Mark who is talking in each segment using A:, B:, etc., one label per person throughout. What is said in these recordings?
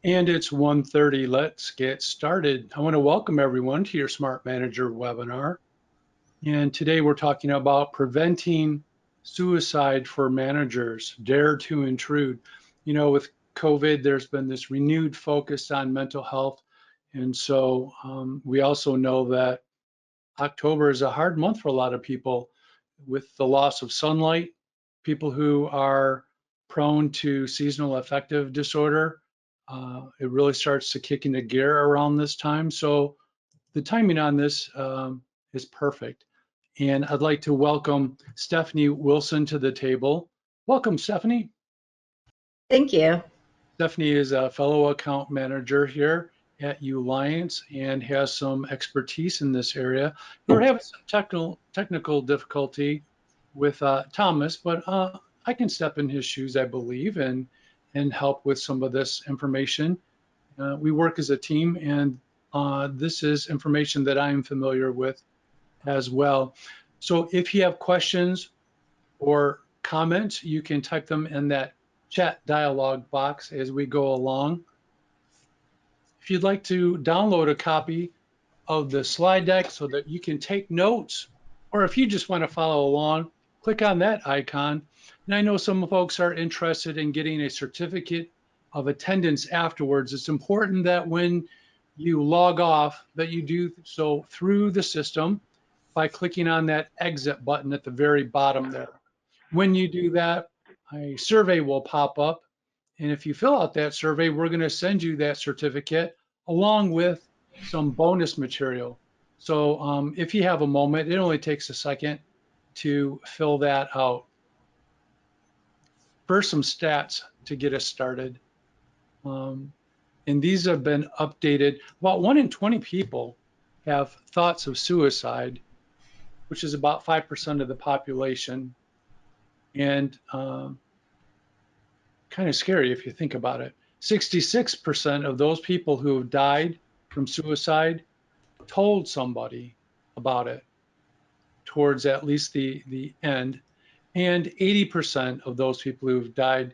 A: And it's 1:30. Let's get started. I want to welcome everyone to your Smart Manager webinar. And today we're talking about preventing suicide for managers. Dare to intrude. With COVID, there's been this renewed focus on mental health. And so we also know that October is a hard month for a lot of people with the loss of sunlight, people who are prone to seasonal affective disorder. It really starts to kick into gear around this time. So the timing on this is perfect. And I'd like to welcome Stephanie Wilson to the table. Welcome, Stephanie.
B: Thank you.
A: Stephanie is a fellow account manager here at Uliance and has some expertise in this area. We're having some technical difficulty with Thomas, but I can step in his shoes, I believe, and help with some of this information. We work as a team, and this is information that I am familiar with as well. So if you have questions or comments, you can type them in that chat dialog box as we go along. If you'd like to download a copy of the slide deck so that you can take notes, or if you just want to follow along, click on that icon. And I know some folks are interested in getting a certificate of attendance afterwards. It's important that when you log off, that you do so through the system by clicking on that exit button at the very bottom there. When you do that, a survey will pop up. And if you fill out that survey, we're going to send you that certificate along with some bonus material. So if you have a moment, it only takes a second to fill that out. First, some stats to get us started. Um, and these have been updated. About 1 in 20 people have thoughts of suicide, which is about 5% of the population. And kind of scary if you think about it. 66% of those people who have died from suicide told somebody about it towards at least the end. And 80% of those people who've died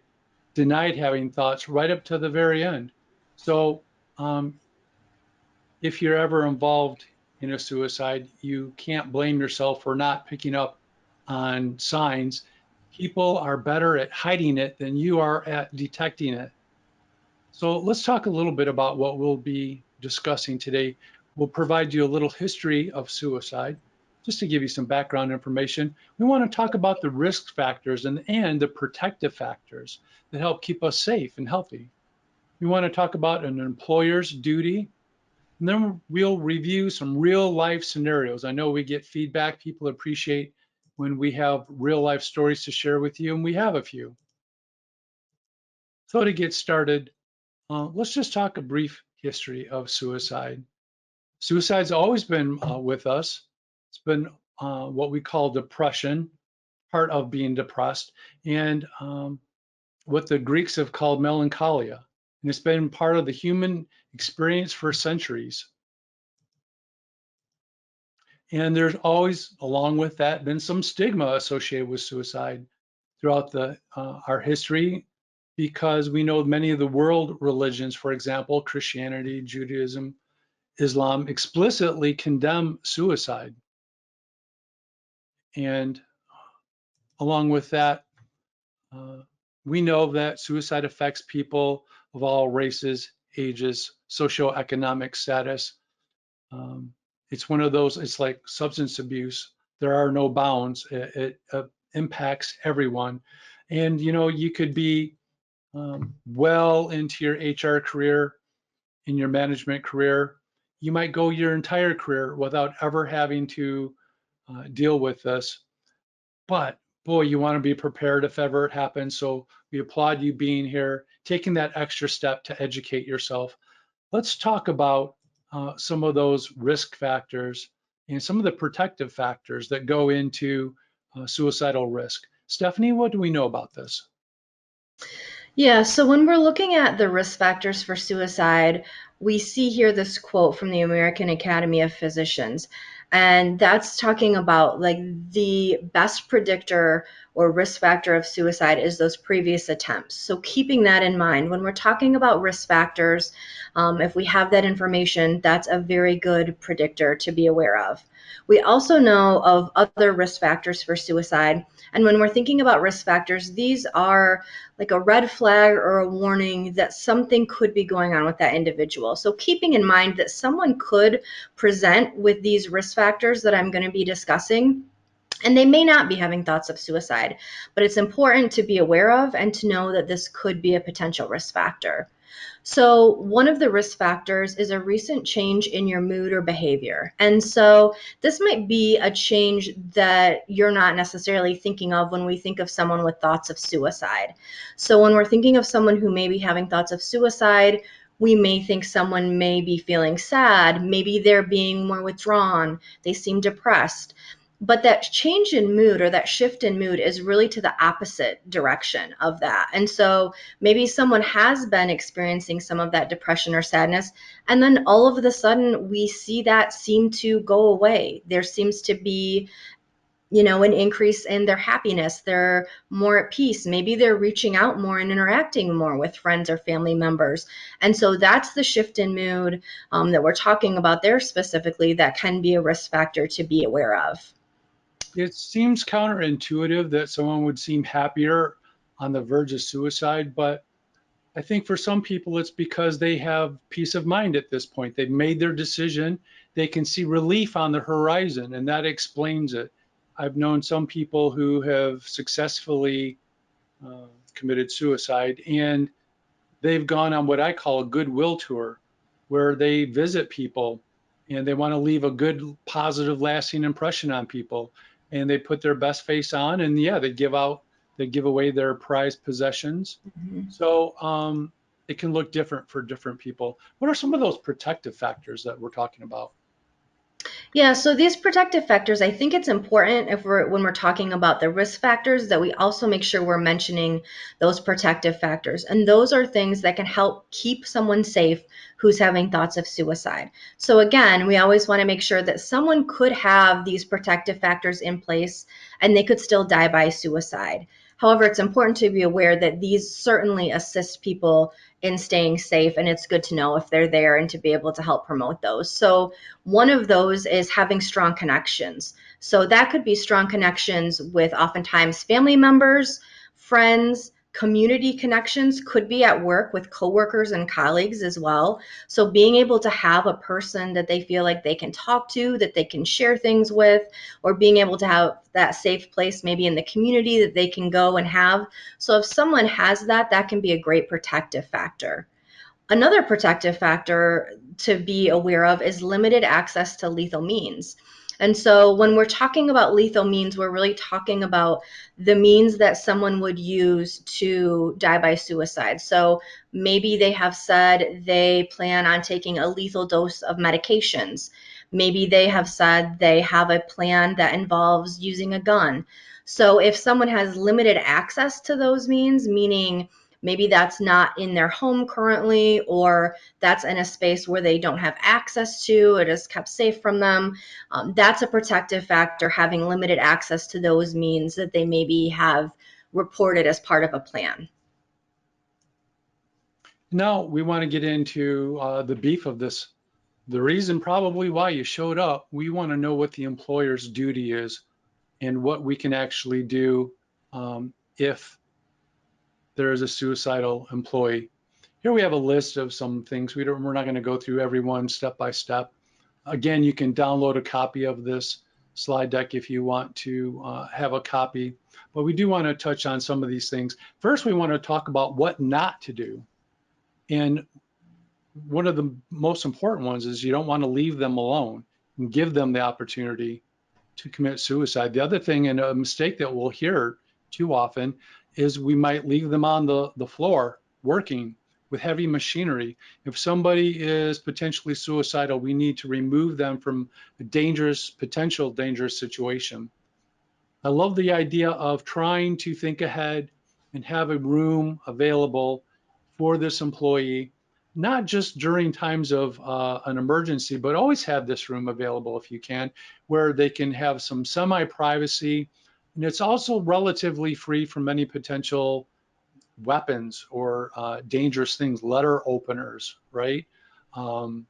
A: denied having thoughts right up to the very end. So if you're ever involved in a suicide, you can't blame yourself for not picking up on signs. People are better at hiding it than you are at detecting it. So let's talk a little bit about what we'll be discussing today. We'll provide you a little history of suicide, just to give you some background information. We want to talk about the risk factors and the protective factors that help keep us safe and healthy. We want to talk about an employer's duty, and then we'll review some real life scenarios. I know we get feedback. People appreciate when we have real life stories to share with you, and we have a few. So to get started, let's just talk a brief history of suicide. Suicide's always been with us. It's been what we call depression, part of being depressed, and what the Greeks have called melancholia. And it's been part of the human experience for centuries. And there's always, along with that, been some stigma associated with suicide throughout our history, because we know many of the world religions, for example, Christianity, Judaism, Islam, explicitly condemn suicide. And along with that, uh, we know that suicide affects people of all races, ages, socioeconomic status. It's one of those, it's like substance abuse. There are no bounds. It impacts everyone. And, you could be well into your HR career, in your management career. You might go your entire career without ever having to deal with this. But boy, you want to be prepared if ever it happens. So we applaud you being here, taking that extra step to educate yourself. Let's talk about some of those risk factors and some of the protective factors that go into suicidal risk. Stephanie, what do we know about this?
B: Yeah, so when we're looking at the risk factors for suicide, we see here this quote from the American Academy of Physicians. And that's talking about like the best predictor or risk factor of suicide is those previous attempts. So keeping that in mind when we're talking about risk factors, if we have that information, that's a very good predictor to be aware of. We also know of other risk factors for suicide. And when we're thinking about risk factors, these are like a red flag or a warning that something could be going on with that individual. So keeping in mind that someone could present with these risk factors that I'm going to be discussing, and they may not be having thoughts of suicide, but it's important to be aware of and to know that this could be a potential risk factor. So, one of the risk factors is a recent change in your mood or behavior. And so, this might be a change that you're not necessarily thinking of when we think of someone with thoughts of suicide. So, when we're thinking of someone who may be having thoughts of suicide, we may think someone may be feeling sad, maybe they're being more withdrawn, they seem depressed. But that change in mood or that shift in mood is really to the opposite direction of that. And so maybe someone has been experiencing some of that depression or sadness, and then all of a sudden we see that seem to go away. There seems to be, an increase in their happiness. They're more at peace. Maybe they're reaching out more and interacting more with friends or family members. And so that's the shift in mood that we're talking about there specifically that can be a risk factor to be aware of.
A: It seems counterintuitive that someone would seem happier on the verge of suicide, but I think for some people it's because they have peace of mind at this point. They've made their decision. They can see relief on the horizon, and that explains it. I've known some people who have successfully committed suicide, and they've gone on what I call a goodwill tour, where they visit people and they want to leave a good, positive, lasting impression on people. And they put their best face on, and yeah, they give away their prized possessions.
B: Mhm.
A: So it can look different for different people. What are some of those protective factors that we're talking about?
B: Yeah, so these protective factors, I think it's important if when we're talking about the risk factors that we also make sure we're mentioning those protective factors. And those are things that can help keep someone safe who's having thoughts of suicide. So again, we always want to make sure that someone could have these protective factors in place and they could still die by suicide. However, it's important to be aware that these certainly assist people in staying safe, and it's good to know if they're there and to be able to help promote those. So one of those is having strong connections. So that could be strong connections with oftentimes family members, friends, community connections, could be at work with coworkers and colleagues as well. So being able to have a person that they feel like they can talk to, that they can share things with, or being able to have that safe place maybe in the community that they can go and have. So if someone has that, that can be a great protective factor. Another protective factor to be aware of is limited access to lethal means. And so when we're talking about lethal means, we're really talking about the means that someone would use to die by suicide. So maybe they have said they plan on taking a lethal dose of medications. Maybe they have said they have a plan that involves using a gun. So if someone has limited access to those means, meaning maybe that's not in their home currently, or that's in a space where they don't have access to, it is kept safe from them. That's a protective factor, having limited access to those means that they maybe have reported as part of a plan.
A: Now we want to get into the beef of this. The reason probably why you showed up, we want to know what the employer's duty is and what we can actually do if there is a suicidal employee. Here we have a list of some things. We're not going to go through every one step by step. Again, you can download a copy of this slide deck if you want to have a copy, but we do want to touch on some of these things. First, we want to talk about what not to do. And one of the most important ones is you don't want to leave them alone and give them the opportunity to commit suicide. The other thing, and a mistake that we'll hear too often, is we might leave them on the floor working with heavy machinery. If somebody is potentially suicidal, we need to remove them from a potential dangerous situation. I love the idea of trying to think ahead and have a room available for this employee, not just during times of an emergency, but always have this room available if you can, where they can have some semi-privacy. And it's also relatively free from any potential weapons or dangerous things, letter openers, right? Um,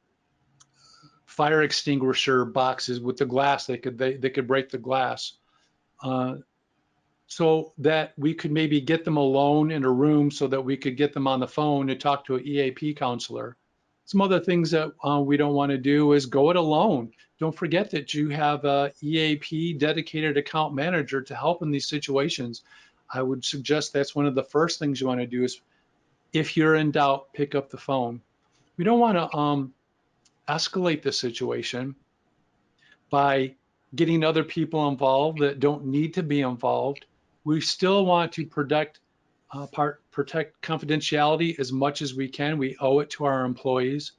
A: Fire extinguisher boxes with the glass, they could break the glass. Uh, so that we could maybe get them alone in a room so that we could get them on the phone to talk to an EAP counselor. Some other things that we don't want to do is go it alone. Don't forget that you have a EAP dedicated account manager to help in these situations. I would suggest that's one of the first things you want to do is if you're in doubt, pick up the phone. We don't want to escalate the situation by getting other people involved that don't need to be involved. We still want to protect confidentiality as much as we can. We owe it to our employees.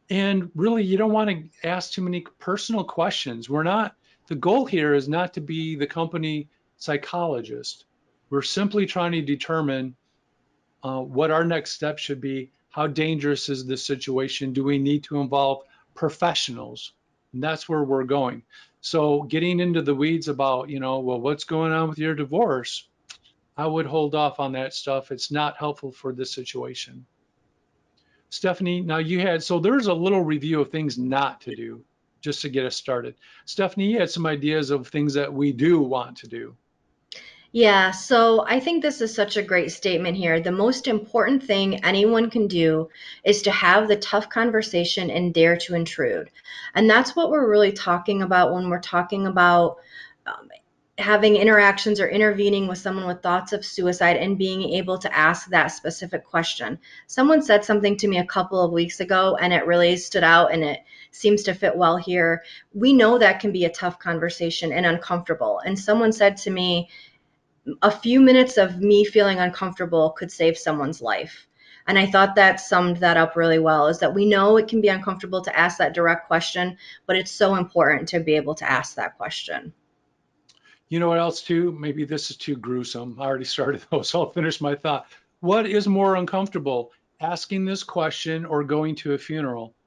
A: And really, you don't want to ask too many personal questions. The goal here is not to be the company psychologist. We're simply trying to determine what our next step should be. How dangerous is this situation? Do we need to involve professionals? And that's where we're going. So getting into the weeds about, well, what's going on with your divorce? I would hold off on that stuff. It's not helpful for this situation. Stephanie, now so there's a little review of things not to do just to get us started. Stephanie, you had some ideas of things that we do want to do.
B: Yeah, so I think this is such a great statement here. The most important thing anyone can do is to have the tough conversation and dare to intrude. And that's what we're really talking about when we're talking about um, having interactions or intervening with someone with thoughts of suicide and being able to ask that specific question. Someone said something to me a couple of weeks ago and it really stood out and it seems to fit well here. We know that can be a tough conversation and uncomfortable. And someone said to me, a few minutes of me feeling uncomfortable could save someone's life. And I thought that summed that up really well, is that we know it can be uncomfortable to ask that direct question, but it's so important to be able to ask that question.
A: You know what else too? Maybe this is too gruesome. I already started those, so I'll finish my thought. What is more uncomfortable, asking this question or going to a funeral?
B: Yeah,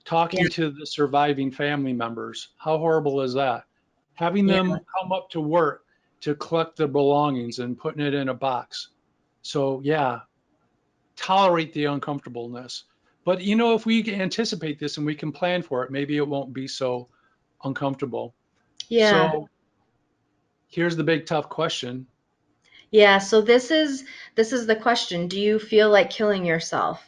A: Talking to the surviving family members. How horrible is that? Having
B: yeah,
A: them come up to work to collect their belongings and putting it in a box. So yeah, tolerate the uncomfortableness. But if we anticipate this and we can plan for it, maybe it won't be so uncomfortable.
B: yeah.
A: So here's the big tough question.
B: Yeah, so this is the question. Do you feel like killing yourself?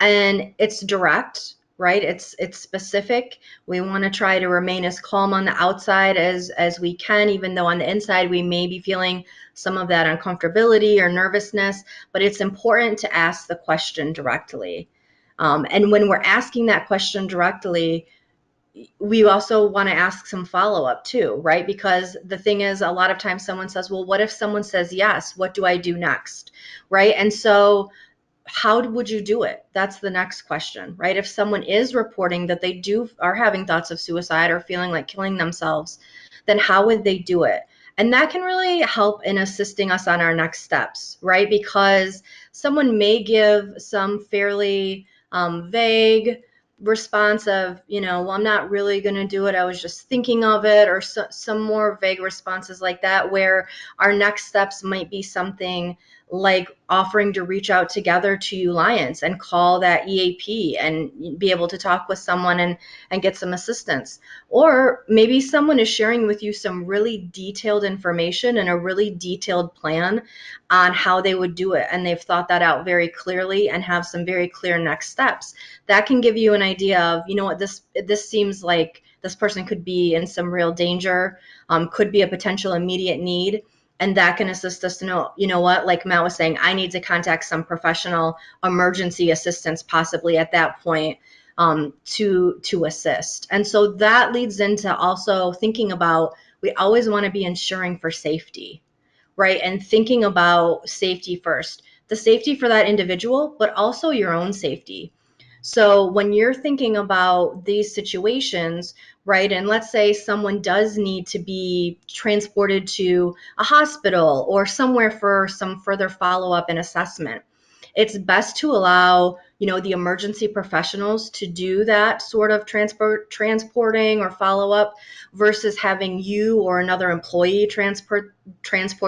B: And it's direct, right? It's specific. We want to try to remain as calm on the outside as we can, even though on the inside we may be feeling some of that uncomfortability or nervousness, but it's important to ask the question directly. And when we're asking that question directly, we also want to ask some follow up too, right? Because the thing is, a lot of times someone says, well, what if someone says yes? What do I do next? Right. And so, how would you do it? That's the next question, right? If someone is reporting that they do are having thoughts of suicide or feeling like killing themselves, then how would they do it? And that can really help in assisting us on our next steps, right? Because someone may give some fairly vague response of, well, I'm not really going to do it. I was just thinking of it, or some more vague responses like that, where our next steps might be something like offering to reach out together to Alliance and call that EAP and be able to talk with someone and get some assistance. Or maybe someone is sharing with you some really detailed information and a really detailed plan on how they would do it. And they've thought that out very clearly and have some very clear next steps. That can give you an idea of, what, this seems like this person could be in some real danger, could be a potential immediate need, and that can assist us to know, what, like Matt was saying, I need to contact some professional emergency assistance possibly at that point, to assist. And so that leads into also thinking about, we always want to be ensuring for safety, right? And thinking about safety first, the safety for that individual, but also your own safety. So when you're thinking about these situations, right, and let's say someone does need to be transported to a hospital or somewhere for some further follow up and assessment, it's best to allow the emergency professionals to do that sort of transporting or follow up versus having you or another employee transport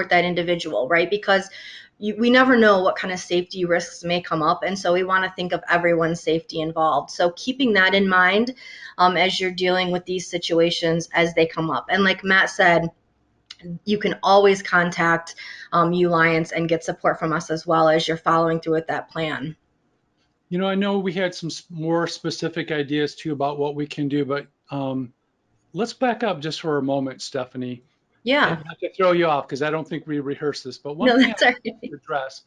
B: that individual, right? Because we never know what kind of safety risks may come up, and so we want to think of everyone's safety involved. So keeping that in mind as you're dealing with these situations as they come up. And like Matt said, you can always contact Uliance and get support from us as well as you're following through with that plan.
A: I know we had some more specific ideas too about what we can do, but let's back up just for a moment, Stephanie,
B: Yeah.
A: and not to throw you off because I don't think we rehearsed this. But one
B: No,
A: thing I
B: that's all
A: want
B: right.
A: to address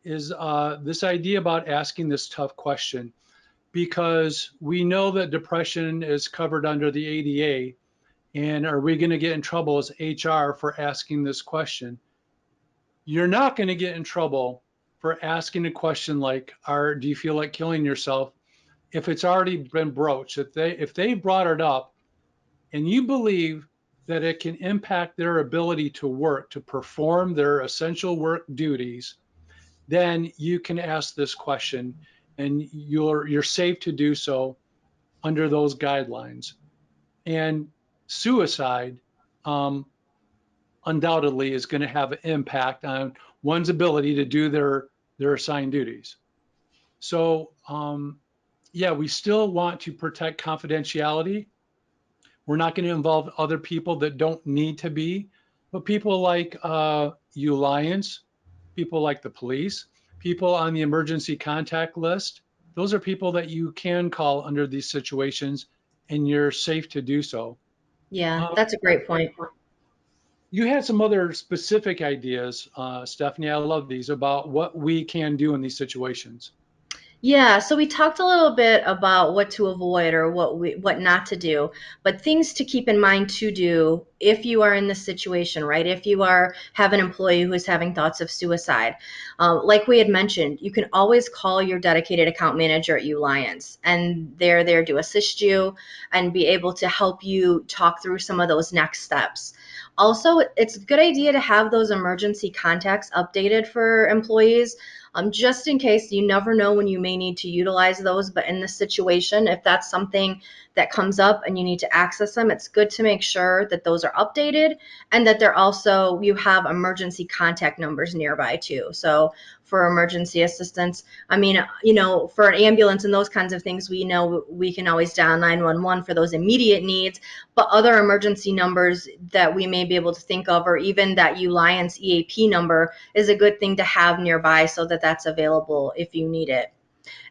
A: is this idea about asking this tough question, because we know that depression is covered under the ADA. And are we going to get in trouble as HR for asking this question? You're not going to get in trouble for asking a question like, do you feel like killing yourself? If it's already been broached, if they brought it up and you believe that it can impact their ability to work, to perform their essential work duties, then you can ask this question and you're safe to do so under those guidelines. And suicide um, undoubtedly is going to have an impact on one's ability to do their assigned duties. So yeah, we still want to protect confidentiality. We're not going to involve other people that don't need to be, but people like Uliance, people like the police, people on the emergency contact list, those are people that you can call under these situations, and you're safe to do so.
B: Yeah,
A: Uh,
B: that's a great point.
A: you had some other specific ideas, Stephanie. I love these about what we can do in these situations.
B: Yeah, so we talked a little bit about what to avoid or what not to do, but things to keep in mind to do if you are in this situation, right? If you have an employee who is having thoughts of suicide, like we had mentioned, you can always call your dedicated account manager at Uliance, and they're there to assist you and be able to help you talk through some of those next steps. Also, it's a good idea to have those emergency contacts updated for employees, just in case. You never know when you may need to utilize those. But in this situation, if that's something that comes up and you need to access them, it's good to make sure that those are updated and that you have emergency contact numbers nearby too. So for emergency assistance, I mean, for an ambulance and those kinds of things, we know we can always dial 911 for those immediate needs, but other emergency numbers that we may be able to think of, or even that Uliance EAP number, is a good thing to have nearby so that that's available if you need it.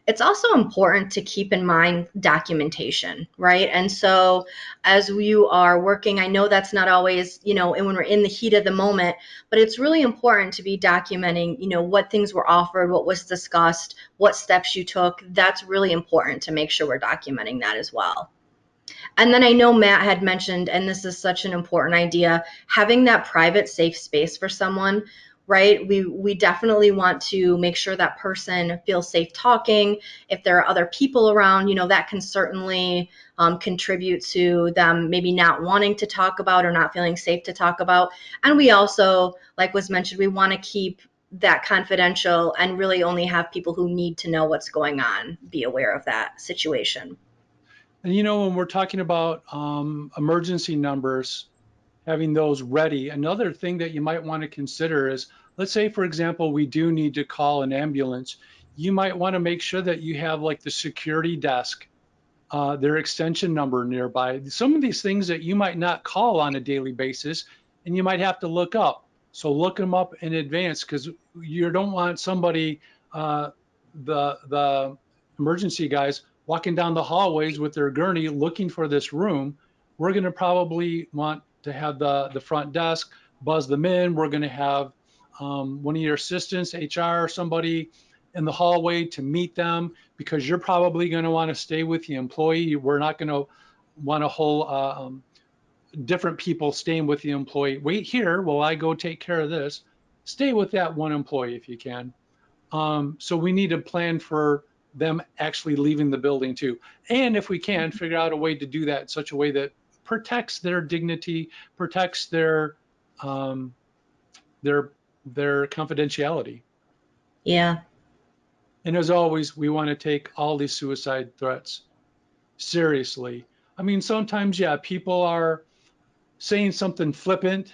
B: It's also important to keep in mind documentation, right? And so as you are working, I know that's not always, and when we're in the heat of the moment, but it's really important to be documenting, what things were offered, what was discussed, what steps you took. That's really important to make sure we're documenting that as well. And then I know Matt had mentioned, and this is such an important idea, having that private safe space for someone, right? We definitely want to make sure that person feels safe talking. If there are other people around, that can certainly contribute to them maybe not wanting to talk about or not feeling safe to talk about. And we also, like was mentioned, we want to keep that confidential and really only have people who need to know what's going on be aware of that situation.
A: And when we're talking about emergency numbers, having those ready, another thing that you might want to consider is, let's say, for example, we do need to call an ambulance. You might want to make sure that you have like the security desk, their extension number nearby. Some of these things that you might not call on a daily basis, and you might have to look up. So look them up in advance, because you don't want somebody, uh, the emergency guys, walking down the hallways with their gurney looking for this room. We're going to probably want to have the front desk buzz them in. We're going to have one of your assistants, HR, somebody in the hallway to meet them, because you're probably going to want to stay with the employee. We're not going to want a whole different people staying with the employee. Wait here while I go take care of this. Stay with that one employee if you can. So we need to plan for them actually leaving the building too. And if we can, figure out a way to do that in such a way that protects their dignity, protects um, their their confidentiality.
B: Yeah.
A: And as always, we want to take all these suicide threats seriously. I mean, sometimes, yeah, people are saying something flippant.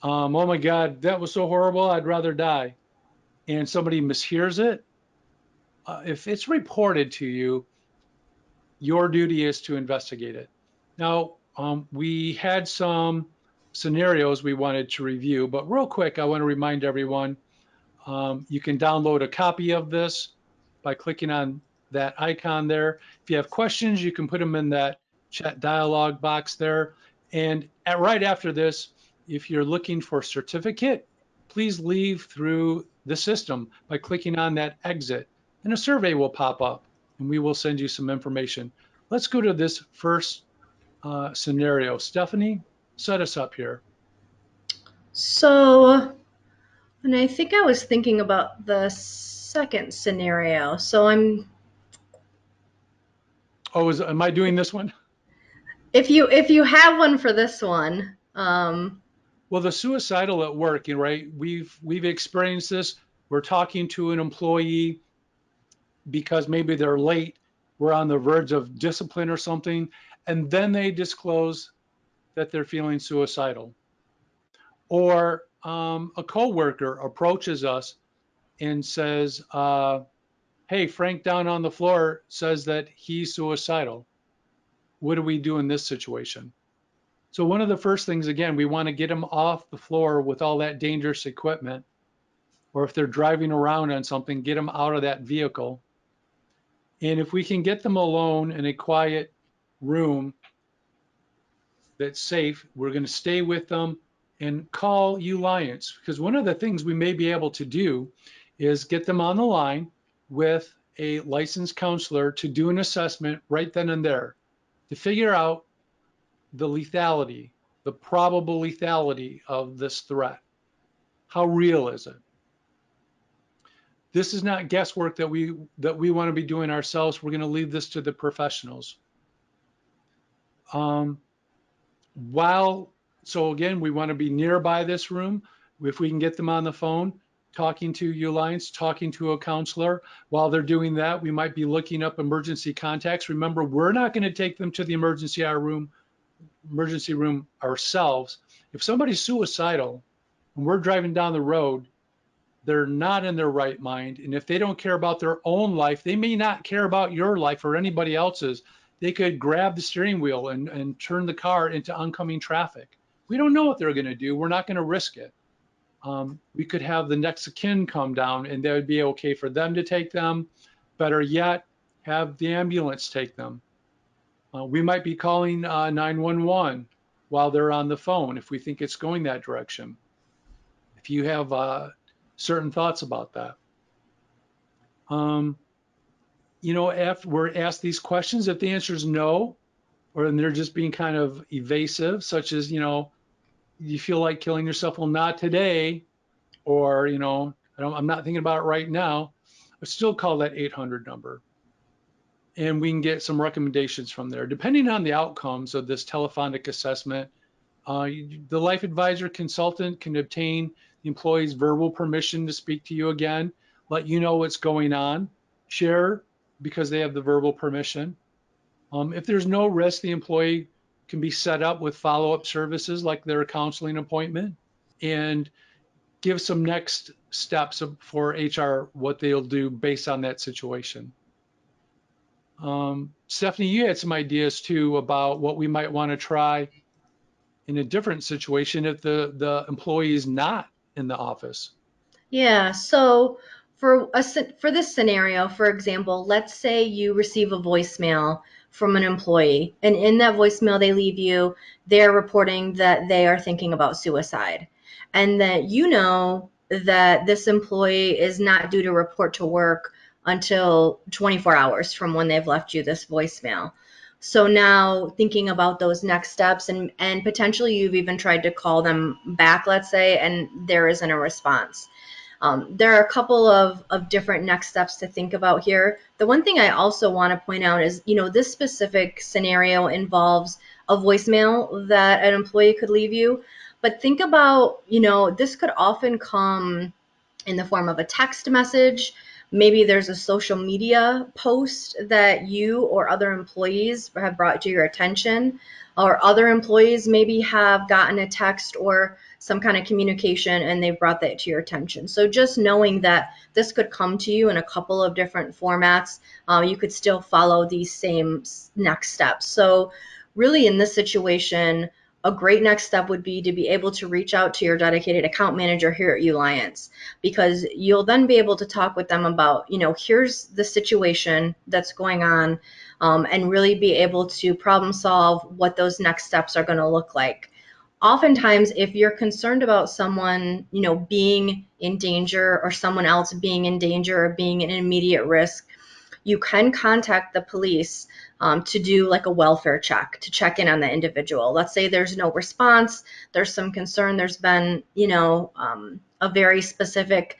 A: Oh my God, that was so horrible. I'd rather die. And somebody mishears it. If it's reported to you, your duty is to investigate it. Now, we had some scenarios we wanted to review, but real quick, I want to remind everyone you can download a copy of this by clicking on that icon there. If you have questions, you can put them in that chat dialog box there. And right after this, if you're looking for a certificate, please leave through the system by clicking on that exit, and a survey will pop up and we will send you some information. Let's go to this first scenario. Stephanie, set us up here.
B: So, and I think I was thinking about the second scenario. So
A: Oh, am I doing this one?
B: if you have one for this one,
A: Well, the suicidal at work, right? We've experienced this. We're talking to an employee because maybe they're late. We're on the verge of discipline or something, and then they disclose that they're feeling suicidal. Or a coworker approaches us and says, "Hey, Frank down on the floor says that he's suicidal. What do we do in this situation?" So one of the first things, again, we want to get them off the floor with all that dangerous equipment, or if they're driving around on something, get them out of that vehicle. And if we can get them alone in a quiet room that's safe, we're going to stay with them and call Uliance, because one of the things we may be able to do is get them on the line with a licensed counselor to do an assessment right then and there to figure out the lethality, the probable lethality of this threat. How real is it? This is not guesswork that we want to be doing ourselves. We're going to leave this to the professionals. Um, while so again, we want to be nearby this room. If we can get them on the phone, talking to Uliance, talking to a counselor. While they're doing that, we might be looking up emergency contacts. Remember, we're not going to take them to the emergency room ourselves. If somebody's suicidal and we're driving down the road, they're not in their right mind. And if they don't care about their own life, they may not care about your life or anybody else's. They could grab the steering wheel and turn the car into oncoming traffic. We don't know what they're going to do. We're not going to risk it. We could have the next of kin come down and that would be okay for them to take them. Better yet, have the ambulance take them. We might be calling 911 while they're on the phone if we think it's going that direction. If you have certain thoughts about that. Um, after we're asked these questions, if the answer is no, or they're just being kind of evasive, such as, you feel like killing yourself, well, not today, or, I'm not thinking about it right now, I still call that 800 number. And we can get some recommendations from there. Depending on the outcomes of this telephonic assessment, the life advisor consultant can obtain the employee's verbal permission to speak to you again, let you know what's going on, share because they have the verbal permission. If there's no risk, the employee can be set up with follow-up services like their counseling appointment and give some next steps for HR, what they'll do based on that situation. Stephanie, you had some ideas too about what we might want to try in a different situation if the employee is not in the office.
B: yeah. So for this scenario, for example, let's say you receive a voicemail from an employee, and in that voicemail they leave you, they're reporting that they are thinking about suicide, and that you know that this employee is not due to report to work until 24 hours from when they've left you this voicemail. So now thinking about those next steps, and potentially you've even tried to call them back, let's say, and there isn't a response. There are a couple of different next steps to think about here. The one thing I also want to point out is, this specific scenario involves a voicemail that an employee could leave you. But think about, this could often come in the form of a text message Maybe there's a social media post that you or other employees have brought to your attention, or other employees maybe have gotten a text or some kind of communication and they've brought that to your attention. So just knowing that this could come to you in a couple of different formats, you could still follow these same next steps. So really in this situation, a great next step would be to be able to reach out to your dedicated account manager here at Uliance, because you'll then be able to talk with them about, here's the situation that's going on, and really be able to problem solve what those next steps are going to look like. Oftentimes, if you're concerned about someone, being in danger, or someone else being in danger or being in immediate risk, you can contact the police, to do like a welfare check, to check in on the individual. Let's say there's no response, there's some concern, there's been, a very specific,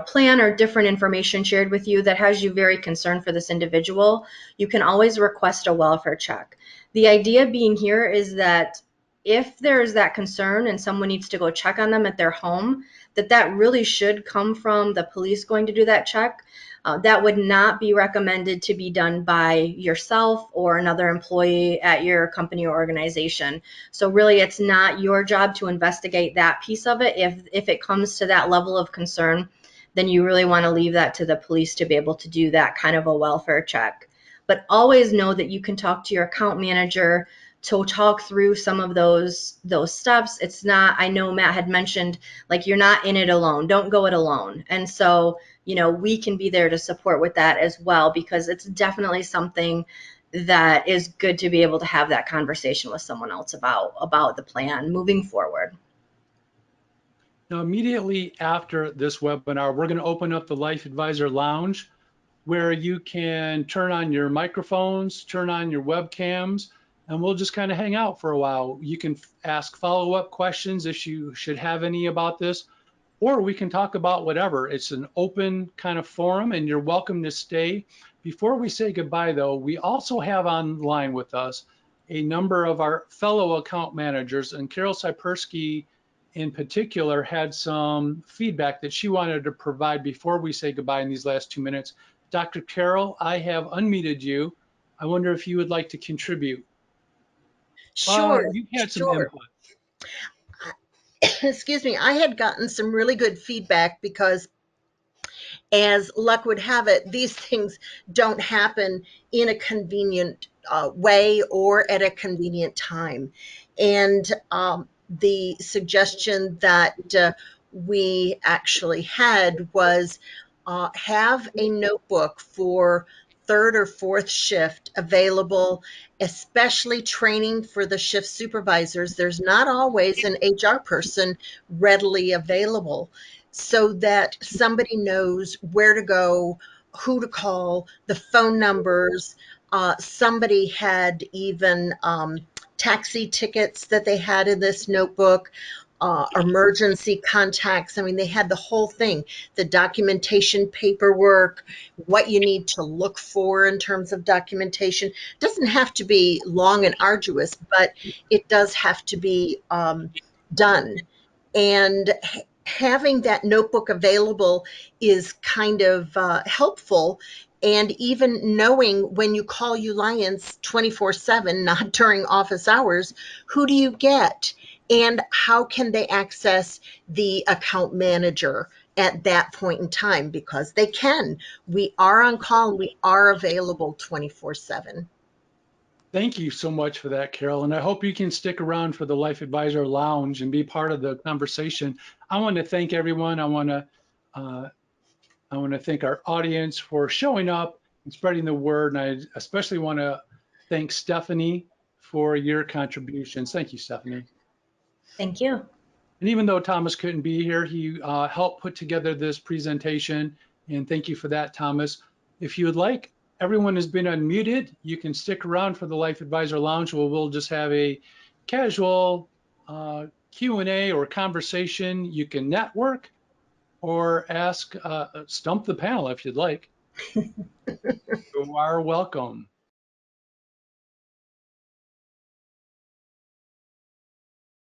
B: plan or different information shared with you that has you very concerned for this individual. You can always request a welfare check. The idea being here is that if there's that concern and someone needs to go check on them at their home, that really should come from the police going to do that check. That would not be recommended to be done by yourself or another employee at your company or organization. So really, it's not your job to investigate that piece of it. If it comes to that level of concern, then you really want to leave that to the police to be able to do that kind of a welfare check. But always know that you can talk to your account manager to talk through some of those steps. It's not, I know Matt had mentioned, like, you're not in it alone. Don't go it alone. And so, we can be there to support with that as well, because it's definitely something that is good to be able to have that conversation with someone else about the plan moving forward.
A: Now, immediately after this webinar, we're going to open up the Life Advisor Lounge where you can turn on your microphones, turn on your webcams, and we'll just kind of hang out for a while. You can ask follow-up questions if you should have any about this, or we can talk about whatever. It's an open kind of forum, and you're welcome to stay. Before we say goodbye, though, we also have online with us a number of our fellow account managers, and Carol Sipersky in particular had some feedback that she wanted to provide before we say goodbye in these last 2 minutes. Dr. Carol, I have unmuted you. I wonder if you would like to contribute.
C: Sure,
A: You had some
C: sure.
A: input.
C: Excuse me. I had gotten some really good feedback because, as luck would have it, these things don't happen in a convenient way or at a convenient time. And the suggestion that we actually had was have a notebook for third or fourth shift available, especially training for the shift supervisors. There's not always an HR person readily available, so that somebody knows where to go, who to call, the phone numbers. Somebody had even taxi tickets that they had in this notebook, emergency contacts. I mean, they had the whole thing, the documentation paperwork, what you need to look for in terms of documentation. Doesn't have to be long and arduous, but it does have to be done. And having that notebook available is kind of helpful. And even knowing when you call Uliance 24/7, not during office hours, who do you get? And how can they access the account manager at that point in time? Because they can. We are on call, we are available 24/7.
A: Thank you so much for that, Carol. And I hope you can stick around for the Life Advisor Lounge and be part of the conversation. I want to thank everyone. Uh, I want to thank our audience for showing up and spreading the word. And I especially want to thank Stephanie for your contributions. Thank you, Stephanie.
B: Thank you.
A: And even though Thomas couldn't be here, he helped put together this presentation. And thank you for that, Thomas. If you would like, everyone has been unmuted. You can stick around for the Life Advisor Lounge where we'll just have a casual Q&A or conversation. You can network or ask, stump the panel if you'd like. You are welcome.